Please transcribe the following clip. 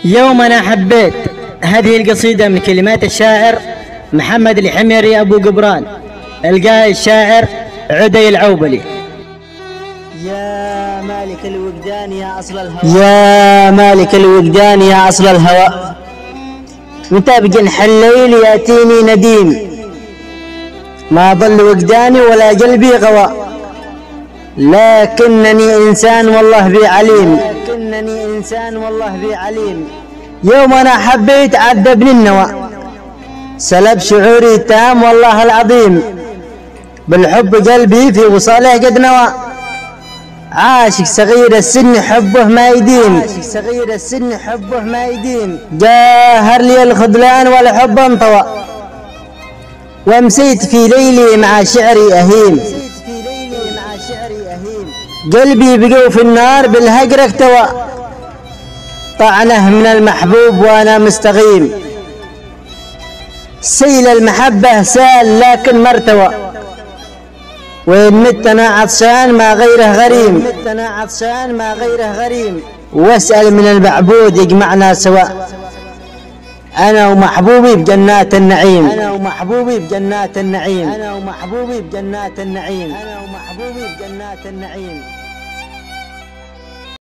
يوم أنا حبيت. هذه القصيدة من كلمات الشاعر محمد الحميري أبو قبران، القاء الشاعر عدي العوبلي. يا مالك الوجدان يا أصل الهوى، يا مالك الوجدان يا أصل الهوى، متى بجنح الليل يأتيني نديم، ما ضل وجداني ولا قلبي غوى، لكنني إنسان والله بي عليم، لكنني إنسان والله بي عليم. يوم أنا حبيت عذبني النوى، سلب شعوري التام والله العظيم، بالحب قلبي في وصاله قد نوى، عاشق صغير السن حبه ما يديم، عاشق صغير السن حبه ما يديم. جاهر لي الخذلان والحب انطوى، وامسيت في ليلي مع شعري أهيم، قلبي بقوا في النار بالهجر اكتوى، طعنه من المحبوب وانا مستغيم، سيل المحبة سال لكن مرتوى، وإن مت أنا عطشان ما غيره غريم، مت أنا عطشان ما غيره غريم. واسأل من المعبود يجمعنا سواء، أنا ومحبوبي بجنات النعيم، أنا ومحبوبي بجنات النعيم، أنا ومحبوبي بجنات النعيم، أنا ومحبوبي بجنات النعيم.